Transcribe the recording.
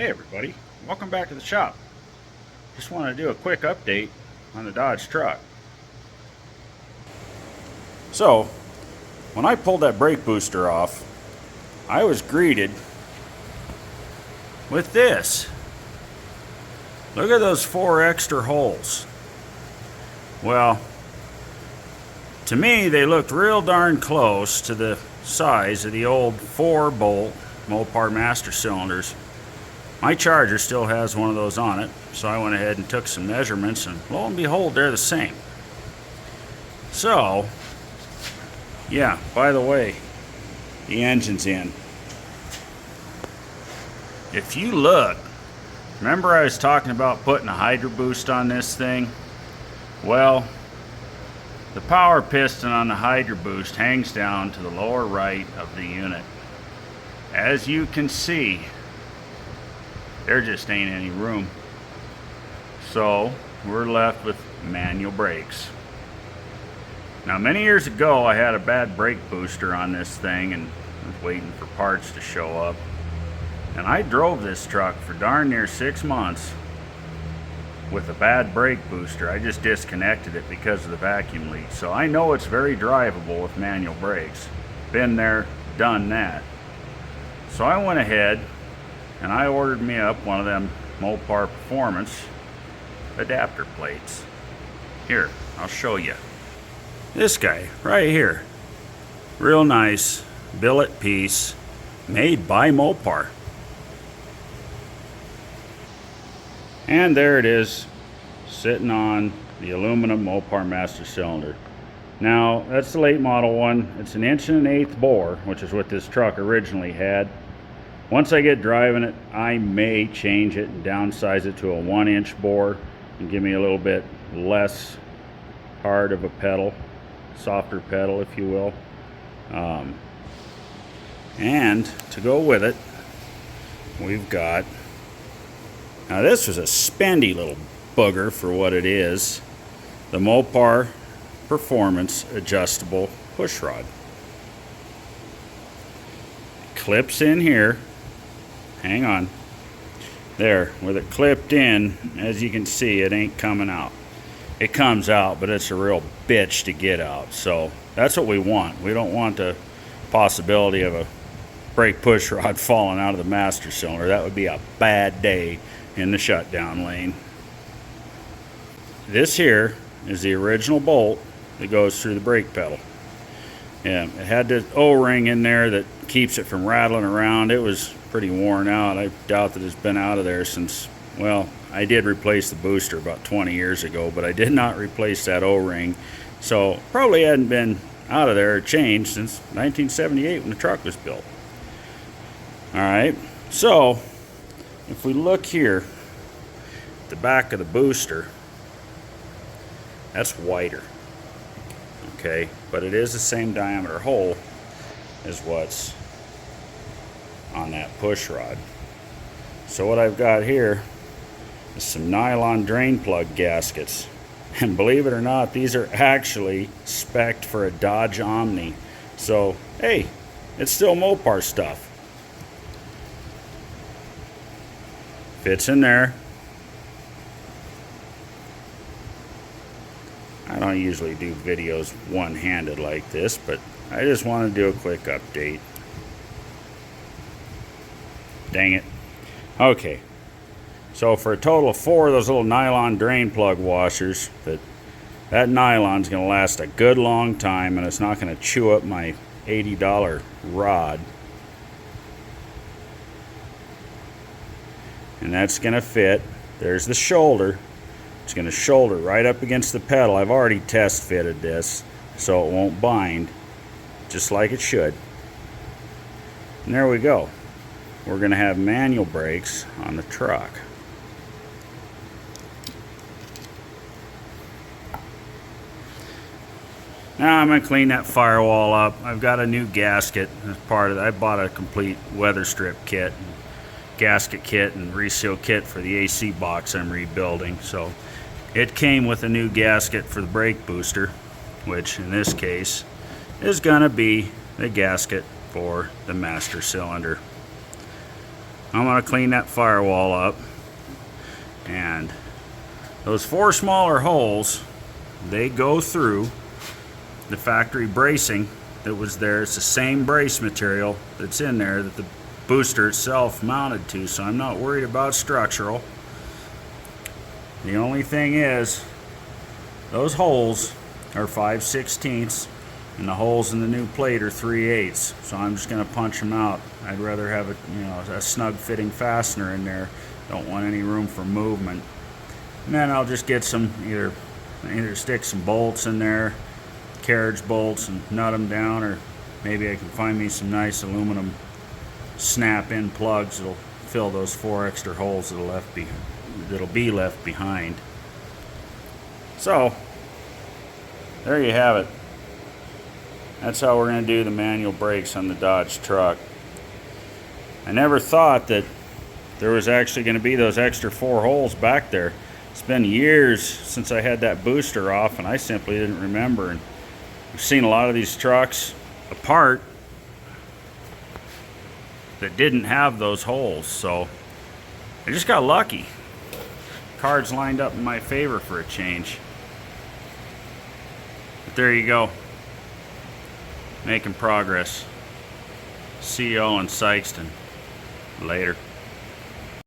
Hey everybody, welcome back to the shop. Just want to do a quick update on the Dodge truck. So, when I pulled that brake booster off, I was greeted with this. Look at those 4 extra holes. Well, to me they looked real darn close to the size of the old 4-bolt Mopar master cylinders. My Charger still has one of those on it, so I went ahead and took some measurements, and lo and behold, they're the same. So, yeah, by the way, the engine's in. If you look, remember I was talking about putting a Hydro Boost on this thing? Well, the power piston on the Hydro Boost hangs down to the lower right of the unit. As you can see, there just ain't any room. So we're left with manual brakes. Now, many years ago I had a bad brake booster on this thing and was waiting for parts to show up. And I drove this truck for darn near 6 months with a bad brake booster. I just disconnected it because of the vacuum leak. So I know it's very drivable with manual brakes. Been there, done that. So I went ahead and I ordered me up one of them Mopar Performance adapter plates. Here, I'll show you. This guy right here. Real nice billet piece made by Mopar. And there it is, sitting on the aluminum Mopar master cylinder. Now, that's the late model one. It's an 1 1/8 bore, which is what this truck originally had. Once I get driving it, I may change it and downsize it to a 1-inch bore and give me a little bit less hard of a pedal, softer pedal, if you will. And to go with it, we've got, now this was a spendy little booger for what it is, the Mopar Performance adjustable push rod. Clips in here. Hang on. There, with it clipped in, as you can see, it ain't coming out. It comes out, but it's a real bitch to get out. So that's what we want. We don't want the possibility of a brake push rod falling out of the master cylinder. That would be a bad day in the shutdown lane. This here is the original bolt that goes through the brake pedal. Yeah, it had the O-ring in there that keeps it from rattling around. It was pretty worn out. I doubt that it's been out of there since, well, I did replace the booster about 20 years ago, but I did not replace that O-ring. So probably hadn't been out of there or changed since 1978 when the truck was built. All right, so if we look here at the back of the booster, that's wider. Okay, but it is the same diameter hole as what's on that push rod. So what I've got here is some nylon drain plug gaskets. And believe it or not, these are actually spec'd for a Dodge Omni. So, hey, it's still Mopar stuff. Fits in there. I don't usually do videos one-handed like this, but I just want to do a quick update. Dang it. Okay. So for a total of 4 of those little nylon drain plug washers, that nylon's going to last a good long time, and it's not going to chew up my $80 rod. And that's going to fit. There's the shoulder. It's going to shoulder right up against the pedal. I've already test fitted this so it won't bind, just like it should. And there we go. We're going to have manual brakes on the truck. Now I'm going to clean that firewall up. I've got a new gasket as part of it. I bought a complete weather strip kit, gasket kit, and reseal kit for the AC box I'm rebuilding. So it came with a new gasket for the brake booster, which in this case is going to be the gasket for the master cylinder. I'm gonna clean that firewall up, and those 4 smaller holes, they go through the factory bracing that was there. It's the same brace material that's in there that the booster itself mounted to, so I'm not worried about structural. The only thing is, those holes are 5/16 and the holes in the new plate are 3/8, so I'm just going to punch them out. I'd rather have a snug fitting fastener in there. Don't want any room for movement. And then I'll just get some, either stick some bolts in there, carriage bolts, and nut them down, or maybe I can find me some nice aluminum snap-in plugs that'll fill those 4 extra holes that'll be left behind. So there you have it. That's how we're going to do the manual brakes on the Dodge truck. I never thought that there was actually going to be those extra 4 holes back there. It's been years since I had that booster off, and I simply didn't remember. And I've seen a lot of these trucks apart that didn't have those holes, so I just got lucky. Cards lined up in my favor for a change. But there you go. Making progress. See y'all in Sikeston. Later.